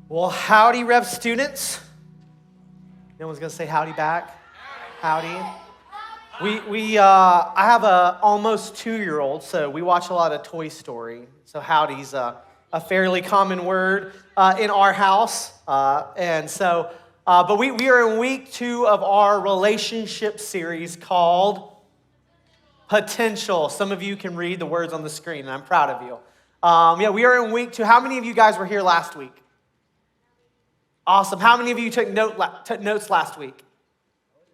Well, howdy, Rev students. No one's gonna say howdy back. Howdy. I have a almost 2-year-old, so we watch a lot of Toy Story. So howdy's a fairly common word in our house, but we are in week 2 of our relationship series called Potential. Some of you can read the words on the screen, and I'm proud of you. We are in week 2. How many of you guys were here last week? Awesome. How many of you took notes last week?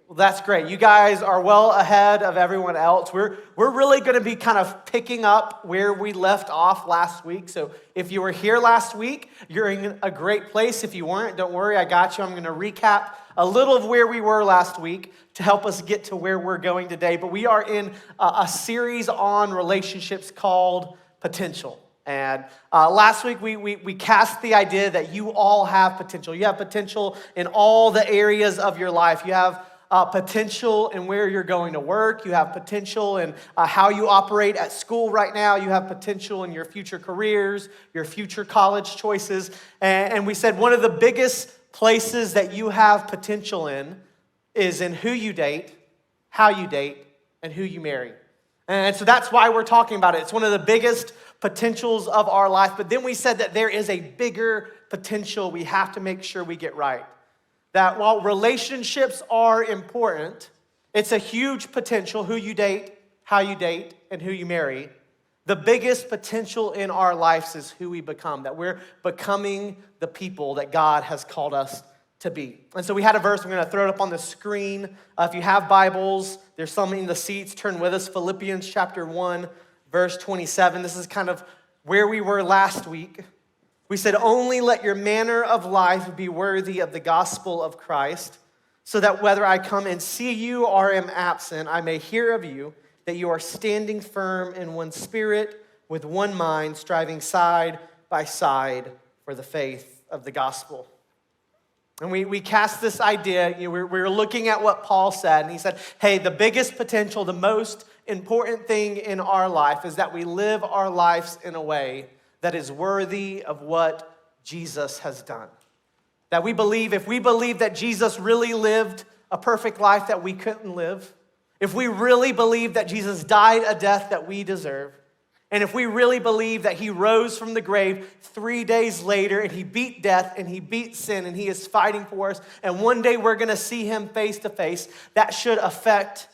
Well, that's great. You guys are well ahead of everyone else. We're really going to be kind of picking up where we left off last week. So if you were here last week, you're in a great place. If you weren't, don't worry, I got you. I'm going to recap a little of where we were last week to help us get to where we're going today. But we are in a series on relationships called Potential. And last week, we cast the idea that you all have potential. You have potential in all the areas of your life. You have potential in where you're going to work. You have potential in how you operate at school right now. You have potential in your future careers, your future college choices. And we said one of the biggest places that you have potential in is in who you date, how you date, and who you marry. And so that's why we're talking about it. It's one of the biggest potentials of our life. But then we said that there is a bigger potential we have to make sure we get right. That while relationships are important, it's a huge potential, who you date, how you date, and who you marry. The biggest potential in our lives is who we become, that we're becoming the people that God has called us to be. And so we had a verse, I'm going to throw it up on the screen. If you have Bibles, there's some in the seats, turn with us, Philippians chapter 1, verse 27. This is kind of where we were last week. We said, only let your manner of life be worthy of the gospel of Christ, so that whether I come and see you or am absent, I may hear of you, that you are standing firm in one spirit, with one mind, striving side by side for the faith of the gospel. And we cast this idea, we were looking at what Paul said, and he said, hey, the biggest potential, the most important thing in our life is that we live our lives in a way that is worthy of what Jesus has done. That we believe, if we believe that Jesus really lived a perfect life that we couldn't live, if we really believe that Jesus died a death that we deserve, and if we really believe that he rose from the grave 3 days later and he beat death and he beat sin and he is fighting for us, and one day we're gonna see him face to face, that should affect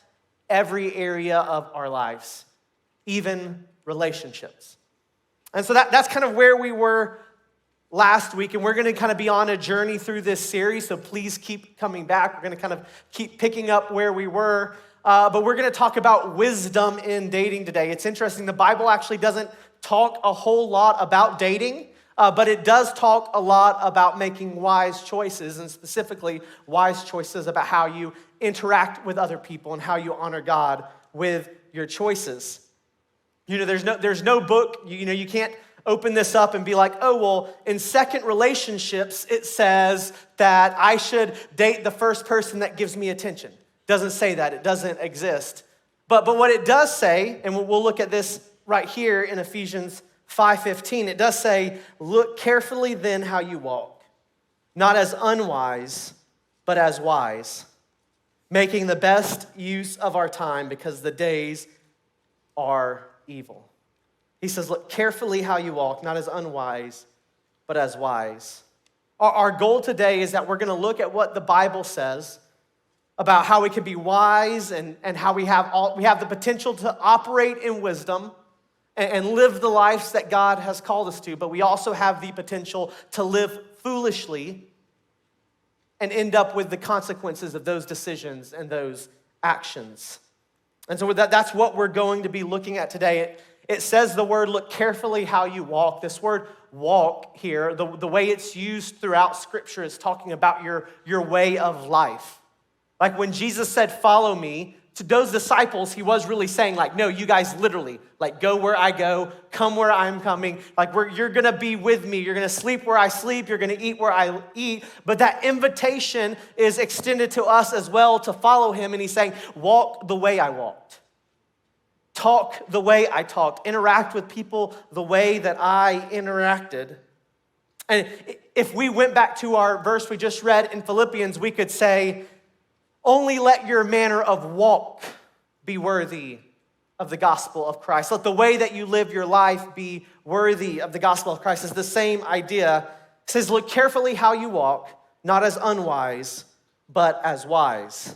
every area of our lives, even relationships. And so that's kind of where we were last week, and we're gonna kind of be on a journey through this series, so please keep coming back. We're gonna kind of keep picking up where we were. But we're going to talk about wisdom in dating today. It's interesting. The Bible actually doesn't talk a whole lot about dating, but it does talk a lot about making wise choices, and specifically wise choices about how you interact with other people and how you honor God with your choices. There's no book. You can't open this up and be like, oh, well, in second relationships, it says that I should date the first person that gives me attention. Doesn't say that. It doesn't exist. But what it does say, and we'll look at this right here in Ephesians 5:15, it does say, look carefully then how you walk, not as unwise, but as wise, making the best use of our time because the days are evil. He says, look carefully how you walk, not as unwise, but as wise. Our goal today is that we're going to look at what the Bible says about how we can be wise and how we have the potential to operate in wisdom and live the lives that God has called us to, but we also have the potential to live foolishly and end up with the consequences of those decisions and those actions. And so that's what we're going to be looking at today. It says the word, look carefully how you walk. This word walk here, the way it's used throughout Scripture is talking about your way of life. Like when Jesus said, follow me, to those disciples, he was really saying like, no, you guys literally, like go where I go, come where I'm coming. Like you're gonna be with me. You're gonna sleep where I sleep. You're gonna eat where I eat. But that invitation is extended to us as well to follow him. And he's saying, walk the way I walked. Talk the way I talked. Interact with people the way that I interacted. And if we went back to our verse we just read in Philippians, we could say, only let your manner of walk be worthy of the gospel of Christ. Let the way that you live your life be worthy of the gospel of Christ. It's the same idea. It says, look carefully how you walk, not as unwise, but as wise.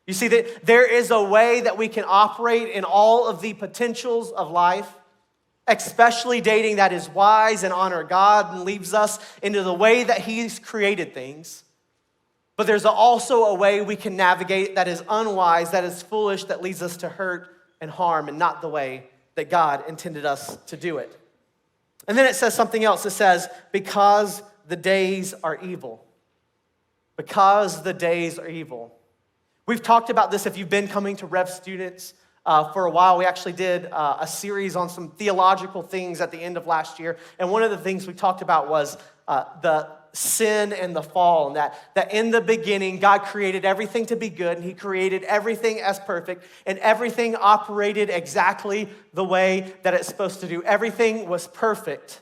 You see that there is a way that we can operate in all of the potentials of life, especially dating that is wise and honor God and leads us into the way that He's created things. But there's also a way we can navigate that is unwise, that is foolish, that leads us to hurt and harm, and not the way that God intended us to do it. And then it says something else. It says, because the days are evil. Because the days are evil. We've talked about this if you've been coming to Rev Students for a while. We actually did a series on some theological things at the end of last year. And one of the things we talked about was the sin and the fall, and that in the beginning, God created everything to be good, and He created everything as perfect, and everything operated exactly the way that it's supposed to do. Everything was perfect.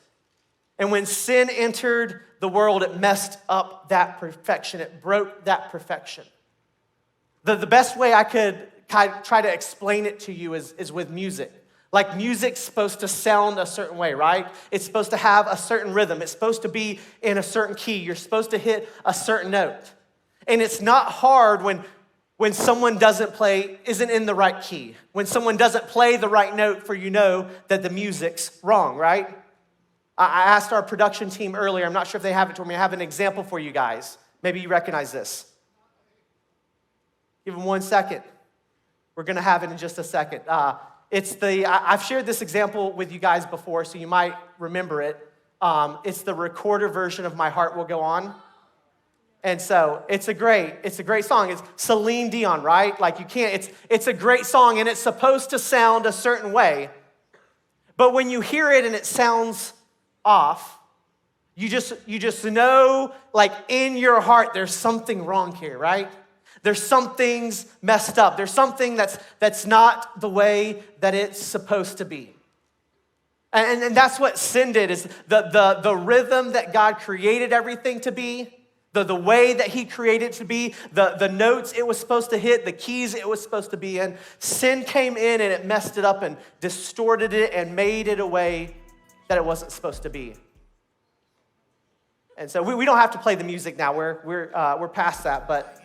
And when sin entered the world, it messed up that perfection. It broke that perfection. The best way I could try to explain it to you is with music. Like music's supposed to sound a certain way, right? It's supposed to have a certain rhythm. It's supposed to be in a certain key. You're supposed to hit a certain note. And it's not hard when someone isn't in the right key. When someone doesn't play the right note for you know that the music's wrong, right? I asked our production team earlier, I'm not sure if they have it for me. I have an example for you guys. Maybe you recognize this. Give them 1 second. We're gonna have it in just a second. I've shared this example with you guys before, so you might remember it. It's the recorder version of My Heart Will Go On. And so it's a great song. It's Celine Dion, right? Like it's a great song, and it's supposed to sound a certain way. But when you hear it and it sounds off, you just know, like in your heart, there's something wrong here, right? There's something's messed up. There's something that's not the way that it's supposed to be. And that's what sin did, is the rhythm that God created everything to be, the way that He created it to be, the notes it was supposed to hit, the keys it was supposed to be in. Sin came in and it messed it up and distorted it and made it a way that it wasn't supposed to be. And so we don't have to play the music now. We're past that, but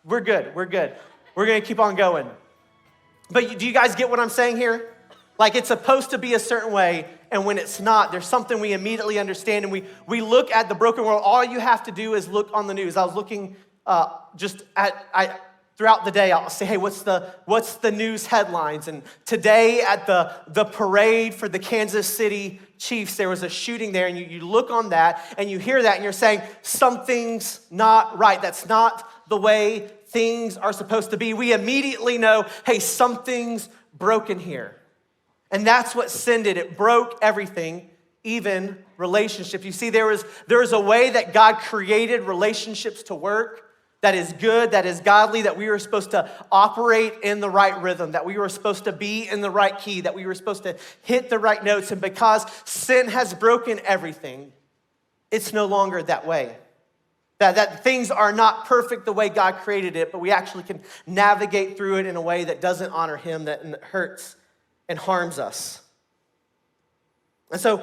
we're good. We're going to keep on going. But do you guys get what I'm saying here? Like it's supposed to be a certain way, and when it's not, there's something we immediately understand, and we look at the broken world. All you have to do is look on the news. I was looking throughout the day, I'll say, hey, what's the news headlines? And today at the parade for the Kansas City Chiefs, there was a shooting there, and you look on that, and you hear that, and you're saying, something's not right. That's not the way things are supposed to be. We immediately know, hey, something's broken here. And that's what sin did. It broke everything, even relationships. You see, there is a way that God created relationships to work that is good, that is godly, that we were supposed to operate in the right rhythm, that we were supposed to be in the right key, that we were supposed to hit the right notes. And because sin has broken everything, it's no longer that way. That things are not perfect the way God created it, but we actually can navigate through it in a way that doesn't honor Him, that hurts and harms us. And so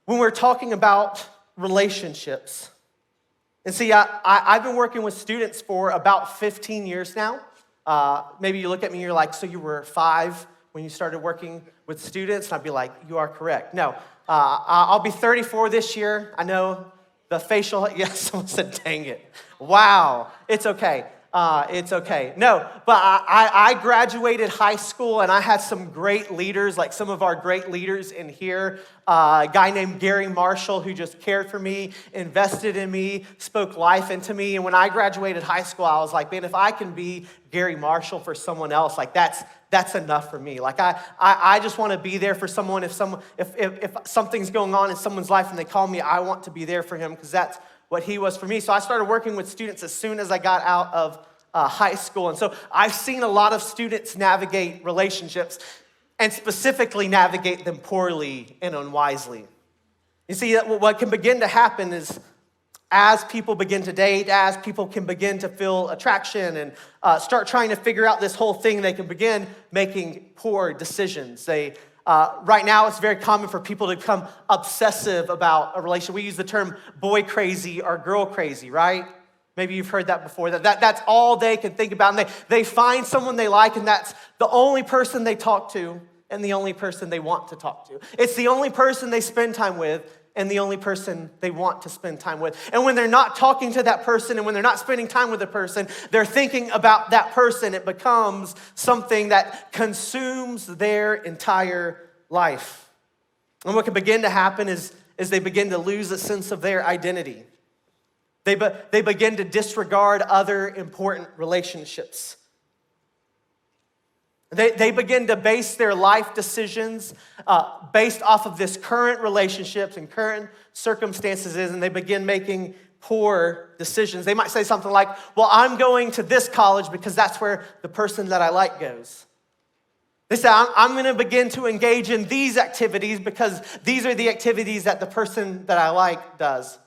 when we're talking about relationships, and see, I've been working with students for about 15 years now. Maybe you look at me and you're like, so you were 5 when you started working with students? And I'd be like, you are correct. No, I'll be 34 this year. I know the facial, yes, someone said, dang it. Wow, it's okay. It's okay. No, but I graduated high school and I had some great leaders, like some of our great leaders in here. A guy named Gary Marshall who just cared for me, invested in me, spoke life into me. And when I graduated high school, I was like, man, if I can be Gary Marshall for someone else, like that's enough for me. Like I just want to be there for someone. If something's going on in someone's life and they call me, I want to be there for him because that's what he was for me. So I started working with students as soon as I got out of high school. And so I've seen a lot of students navigate relationships and specifically navigate them poorly and unwisely. You see, what can begin to happen is as people begin to date, as people can begin to feel attraction and start trying to figure out this whole thing, they can begin making poor decisions. Right now, it's very common for people to become obsessive about a relationship. We use the term boy crazy or girl crazy, right? Maybe you've heard that before. That's all they can think about. And they find someone they like, and that's the only person they talk to and the only person they want to talk to. It's the only person they spend time with and the only person they want to spend time with. And when they're not talking to that person and when they're not spending time with the person, they're thinking about that person. It becomes something that consumes their entire life. And what can begin to happen is they begin to lose a sense of their identity. They begin to disregard other important relationships. They begin to base their life decisions based off of this current relationships and current circumstances, and they begin making poor decisions. They might say something like, well, I'm going to this college because that's where the person that I like goes. They say, I'm going to begin to engage in these activities because these are the activities that the person that I like does,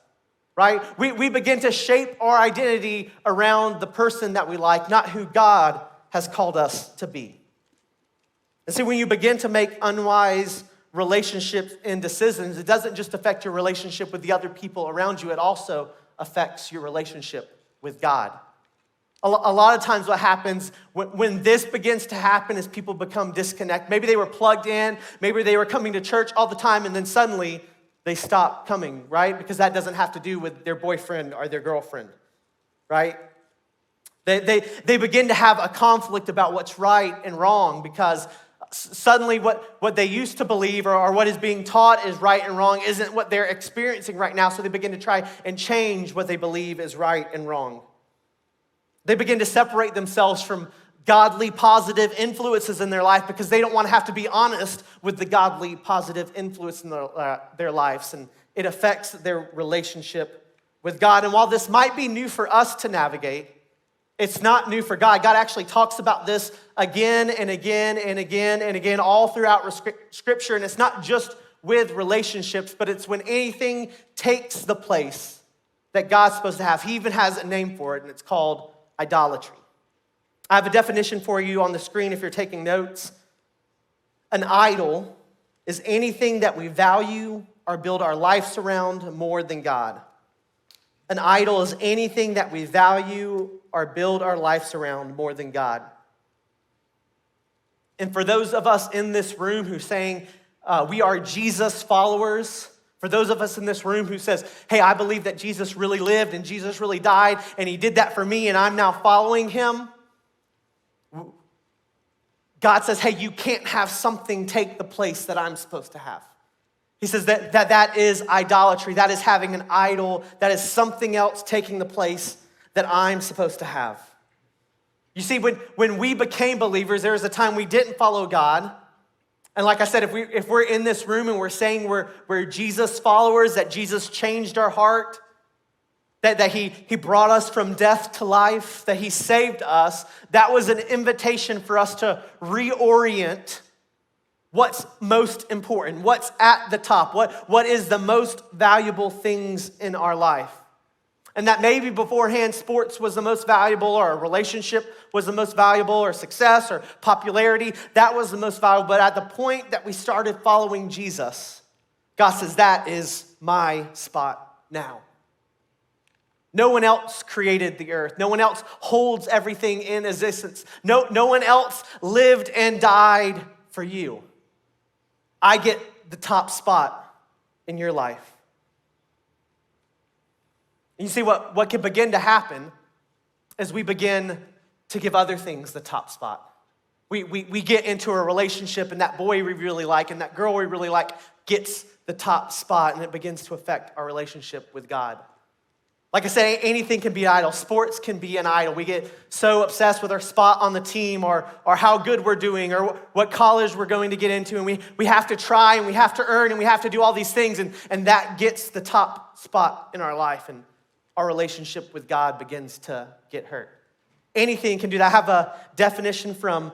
right? We begin to shape our identity around the person that we like, not who God has called us to be. And see, when you begin to make unwise relationships and decisions, it doesn't just affect your relationship with the other people around you, it also affects your relationship with God. A lot of times what happens when this begins to happen is people become disconnected. Maybe they were plugged in, maybe they were coming to church all the time, and then suddenly they stop coming, right? Because that doesn't have to do with their boyfriend or their girlfriend, right? They begin to have a conflict about what's right and wrong because suddenly what they used to believe or what is being taught is right and wrong isn't what they're experiencing right now, so they begin to try and change what they believe is right and wrong. They begin to separate themselves from godly, positive influences in their life because they don't want to have to be honest with the godly, positive influence in their lives, and it affects their relationship with God. And while this might be new for us to navigate, it's not new for God. God actually talks about this again and again and again and again all throughout Scripture. And it's not just with relationships, but it's when anything takes the place that God's supposed to have. He even has a name for it, and it's called idolatry. I have a definition for you on the screen if you're taking notes. An idol is anything that we value or build our lives around more than God. An idol is anything that we value or build our lives around more than God. And for those of us in this room who saying we are Jesus followers, for those of us in this room who says, hey, I believe that Jesus really lived and Jesus really died and he did that for me and I'm now following him, God says, hey, you can't have something take the place that I'm supposed to have. He says that is idolatry. That is having an idol. That is something else taking the place that I'm supposed to have. You see, when we became believers, there was a time we didn't follow God. And like I said, if we're in this room and we're saying we're Jesus followers, that Jesus changed our heart, that he brought us from death to life, that he saved us, that was an invitation for us to reorient what's most important, what's at the top, what is the most valuable things in our life. And that maybe beforehand sports was the most valuable, or a relationship was the most valuable, or success or popularity, that was the most valuable. But at the point that we started following Jesus, God says, that is my spot now. No one else created the earth. No one else holds everything in existence. No one else lived and died for you. I get the top spot in your life. And you see what can begin to happen is we begin to give other things the top spot. We get into a relationship and that boy we really like and that girl we really like gets the top spot, and it begins to affect our relationship with God. Like I said, anything can be an idol. Sports can be an idol. We get so obsessed with our spot on the team or how good we're doing or what college we're going to get into, and we have to try and we have to earn and we have to do all these things, and that gets the top spot in our life, and our relationship with God begins to get hurt. Anything can do that. I have a definition from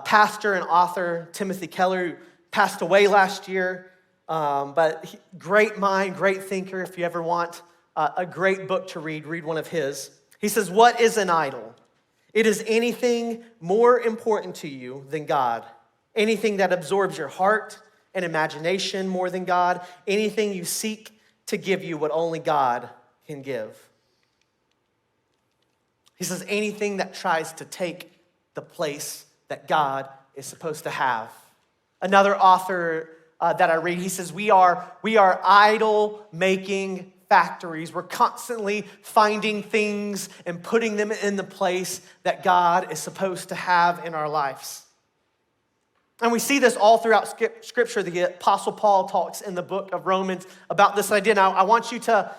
pastor and author Timothy Keller, who passed away last year. But great mind, great thinker. If you ever want a great book to read one of his. He says, what is an idol? It is anything more important to you than God. Anything that absorbs your heart and imagination more than God. Anything you seek to give you what only God can give. He says anything that tries to take the place that God is supposed to have. Another author that I read, he says, we are idol-making factories. We're constantly finding things and putting them in the place that God is supposed to have in our lives. And we see this all throughout Scripture. The Apostle Paul talks in the book of Romans about this idea. Now, I want you to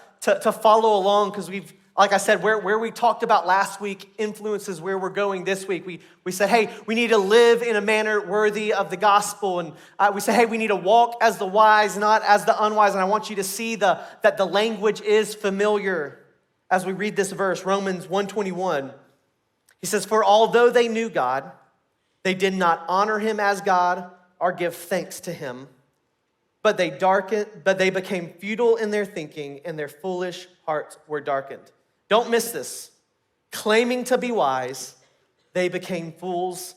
follow along because we've, like I said, where we talked about last week influences where we're going this week. We said, hey, we need to live in a manner worthy of the gospel. And we said, hey, we need to walk as the wise, not as the unwise. And I want you to see that the language is familiar as we read this verse, Romans 1:21. He says, for although they knew God, they did not honor him as God or give thanks to him. But they became futile in their thinking, and their foolish hearts were darkened. Don't miss this. Claiming to be wise, they became fools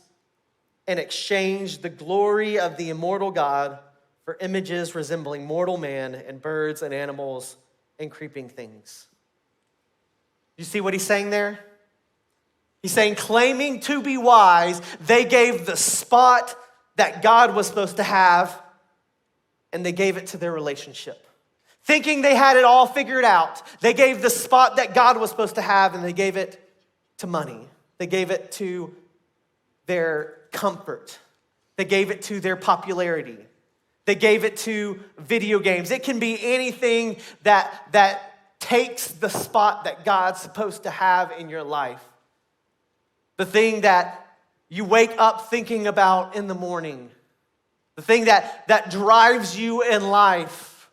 and exchanged the glory of the immortal God for images resembling mortal man and birds and animals and creeping things. You see what he's saying there? He's saying, claiming to be wise, they gave the spot that God was supposed to have, and they gave it to their relationship. Thinking they had it all figured out, they gave the spot that God was supposed to have, and they gave it to money. They gave it to their comfort. They gave it to their popularity. They gave it to video games. It can be anything that takes the spot that God's supposed to have in your life. The thing that you wake up thinking about in the morning. The thing that drives you in life.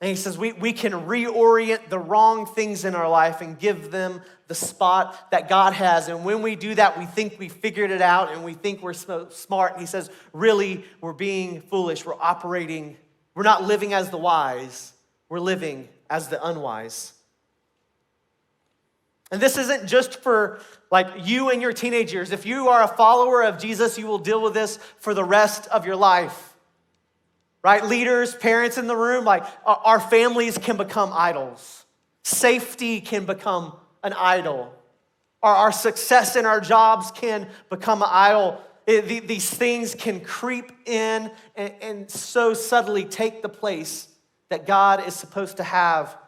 And he says we can reorient the wrong things in our life and give them the spot that God has. And when we do that, we think we figured it out and we think we're so smart. And he says, really, we're being foolish. We're not living as the wise. We're living as the unwise. And this isn't just for like you and your teenage years. If you are a follower of Jesus, you will deal with this for the rest of your life. Right? Leaders, parents in the room, like our families can become idols. Safety can become an idol. Our success in our jobs can become an idol. These things can creep in and so subtly take the place that God is supposed to have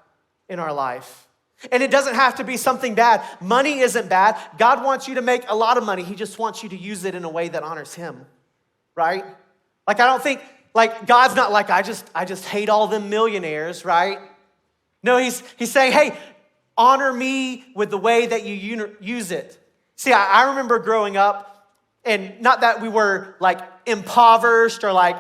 in our life. And it doesn't have to be something bad. Money isn't bad. God wants you to make a lot of money. He just wants you to use it in a way that honors him, right? Like, I don't think, like, God's not like, I just hate all them millionaires, right? No, he's saying, hey, honor me with the way that you use it. See, I remember growing up, and not that we were, like, impoverished or, like,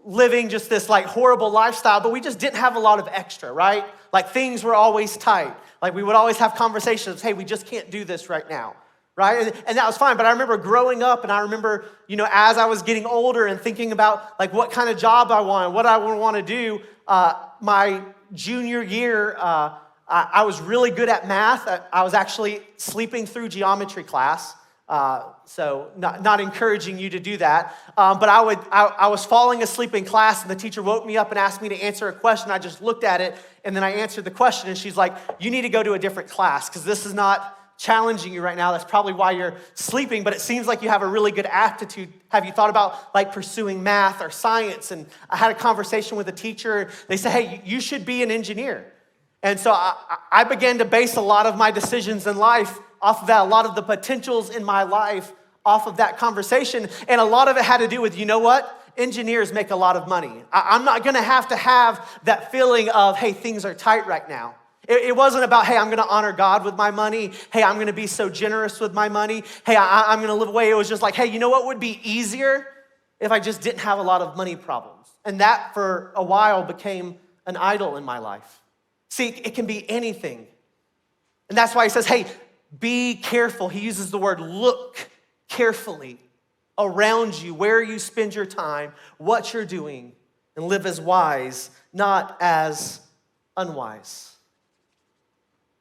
living just this, like, horrible lifestyle, but we just didn't have a lot of extra, right? Like, things were always tight. Like, we would always have conversations, hey, we just can't do this right now, right? And that was fine, but I remember growing up, and I remember, as I was getting older and thinking about, like, what kind of job I wanted, what I would want to do. My junior year, I was really good at math. I was actually sleeping through geometry class, so not encouraging you to do that. But I was falling asleep in class, and the teacher woke me up and asked me to answer a question. I just looked at it, and then I answered the question, and she's like, you need to go to a different class, because this is not challenging you right now. That's probably why you're sleeping, but it seems like you have a really good aptitude. Have you thought about, like, pursuing math or science? And I had a conversation with a teacher. They said, hey, you should be an engineer. And so I began to base a lot of my decisions in life off of that, a lot of the potentials in my life off of that conversation. And a lot of it had to do with, you know what? Engineers make a lot of money. I'm not gonna have to have that feeling of, hey, things are tight right now. It wasn't about, hey, I'm gonna honor God with my money. Hey, I'm gonna be so generous with my money. Hey, I'm gonna live away. It was just like, hey, you know what would be easier if I just didn't have a lot of money problems? And that for a while became an idol in my life. See, it can be anything. And that's why he says, hey, be careful. He uses the word look carefully around you, where you spend your time, what you're doing, and live as wise, not as unwise.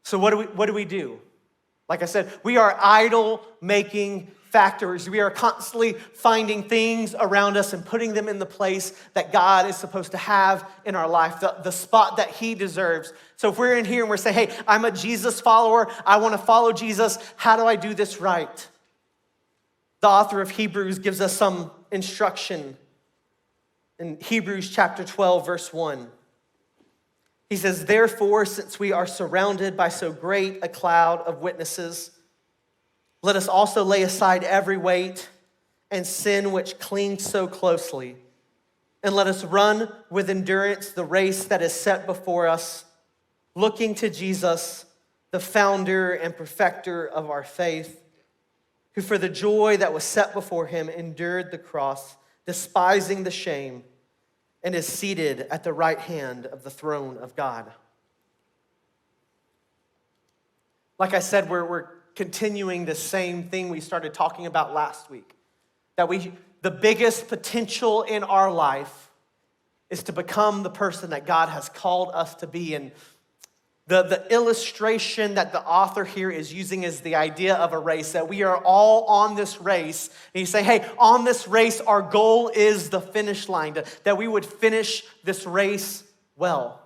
So what do we do? Like I said, we are idol-making factories. We are constantly finding things around us and putting them in the place that God is supposed to have in our life, the spot that he deserves. So if we're in here and we're saying, hey, I'm a Jesus follower, I want to follow Jesus, how do I do this right? The author of Hebrews gives us some instruction in Hebrews chapter 12, verse 1. He says, therefore, since we are surrounded by so great a cloud of witnesses, let us also lay aside every weight and sin which clings so closely, and let us run with endurance the race that is set before us, looking to Jesus, the founder and perfecter of our faith, who for the joy that was set before him endured the cross, despising the shame, and is seated at the right hand of the throne of God. Like I said, we're continuing the same thing we started talking about last week. That the biggest potential in our life is to become the person that God has called us to be. And the illustration that the author here is using is the idea of a race, that we are all on this race. And he's saying, hey, on this race, our goal is the finish line, that we would finish this race well.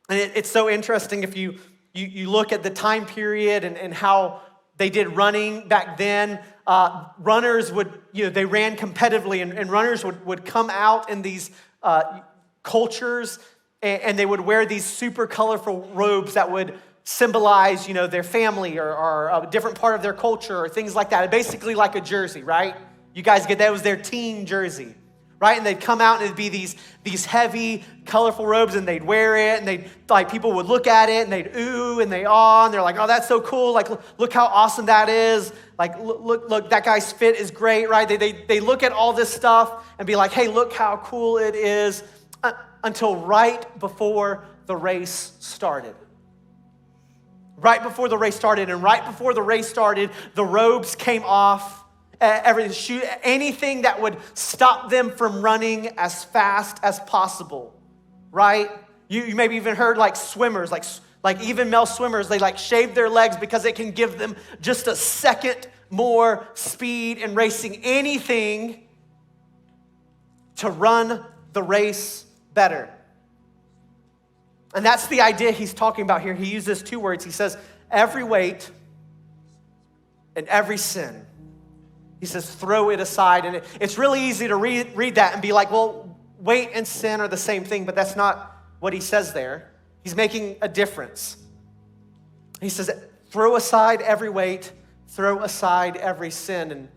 And it's so interesting if you look at the time period and how they did running back then. Runners they ran competitively, and runners would come out in these cultures, and they would wear these super colorful robes that would symbolize, their family or a different part of their culture or things like that. Basically like a jersey, right? You guys get that? It was their team jersey, right? And they'd come out and it'd be these heavy, colorful robes, and they'd wear it, and people would look at it and they'd ooh and they awe, and they're like, oh, that's so cool. Like, look how awesome that is. Like, look, that guy's fit is great, right? They look at all this stuff and be like, hey, look how cool it is, until right before the race started. Right before the race started, the robes came off. Anything that would stop them from running as fast as possible, right? You maybe even heard like swimmers, like even male swimmers, they shave their legs because it can give them just a second more speed in racing. Anything to run the race better. And that's the idea he's talking about here. He uses two words. He says, every weight and every sin. He says, throw it aside. And it's really easy to read that and be like, well, weight and sin are the same thing, but that's not what he says there. He's making a difference. He says, throw aside every weight, throw aside every sin.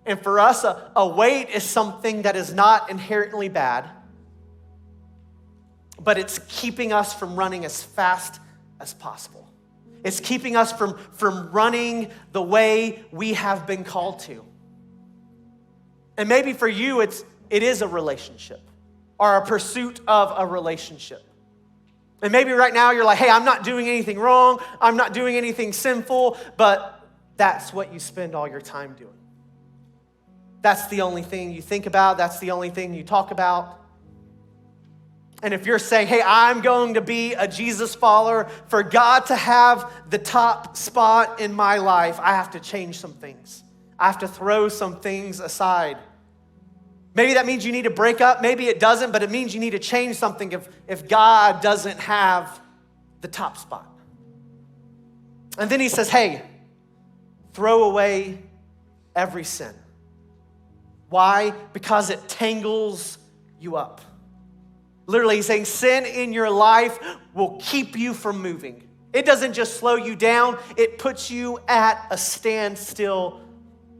And for us, a weight is something that is not inherently bad, but it's keeping us from running as fast as possible. It's keeping us from running the way we have been called to. And maybe for you, it is a relationship or a pursuit of a relationship. And maybe right now you're like, hey, I'm not doing anything wrong. I'm not doing anything sinful, but that's what you spend all your time doing. That's the only thing you think about. That's the only thing you talk about. And if you're saying, hey, I'm going to be a Jesus follower, for God to have the top spot in my life, I have to change some things. I have to throw some things aside. Maybe that means you need to break up. Maybe it doesn't, but it means you need to change something if God doesn't have the top spot. And then he says, hey, throw away every sin. Why? Because it tangles you up. Literally, he's saying sin in your life will keep you from moving. It doesn't just slow you down, it puts you at a standstill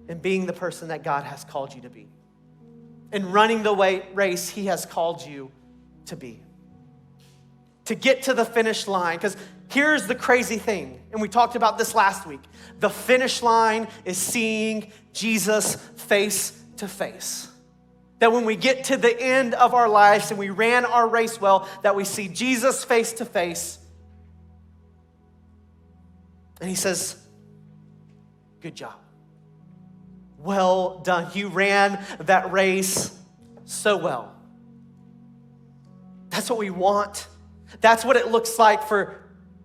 in being the person that God has called you to be. In running the race he has called you to be. To get to the finish line, because here's the crazy thing, and we talked about this last week. The finish line is seeing Jesus face to face. That when we get to the end of our lives and we ran our race well, that we see Jesus face to face. And he says, good job. well done. You ran that race so well. That's what we want. That's what it looks like for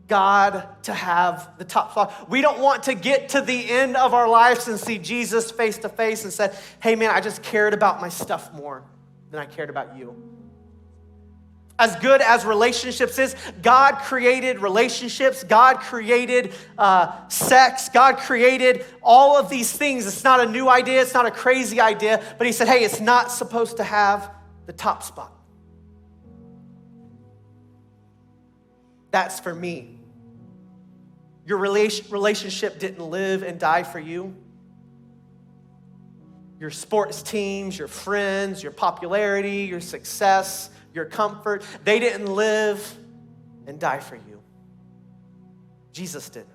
God to have the top spot. We don't want to get to the end of our lives and see Jesus face to face and say, hey man, I just cared about my stuff more than I cared about you. As good as relationships is, God created relationships. God created sex. God created all of these things. It's not a new idea. It's not a crazy idea. But he said, hey, it's not supposed to have the top spot. That's for me. Your relationship didn't live and die for you. Your sports teams, your friends, your popularity, your success, your comfort, they didn't live and die for you. Jesus did.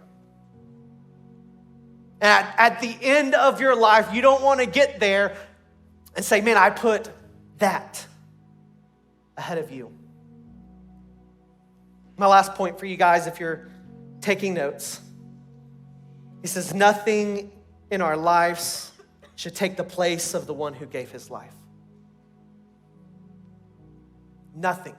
And at the end of your life, you don't want to get there and say, man, I put that ahead of you. My last point for you guys, if you're taking notes, he says, nothing in our lives should take the place of the one who gave his life. Nothing.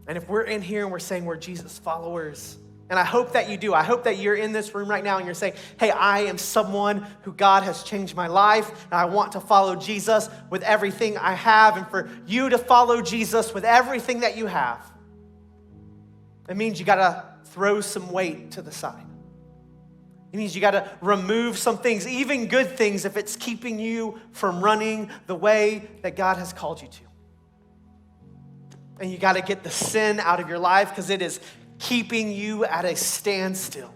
And if we're in here and we're saying we're Jesus followers, and I hope that you do. I hope that you're in this room right now and you're saying, hey, I am someone who God has changed my life, and I want to follow Jesus with everything I have. And for you to follow Jesus with everything that you have, it means you got to throw some weight to the side. It means you got to remove some things, even good things, if it's keeping you from running the way that God has called you to. And you got to get the sin out of your life because it is keeping you at a standstill.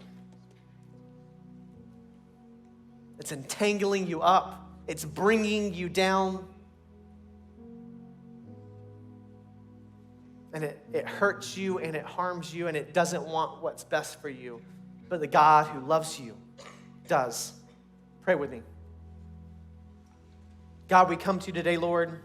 It's entangling you up. It's bringing you down. And it hurts you and it harms you and it doesn't want what's best for you. But the God who loves you does. Pray with me. God, we come to you today, Lord.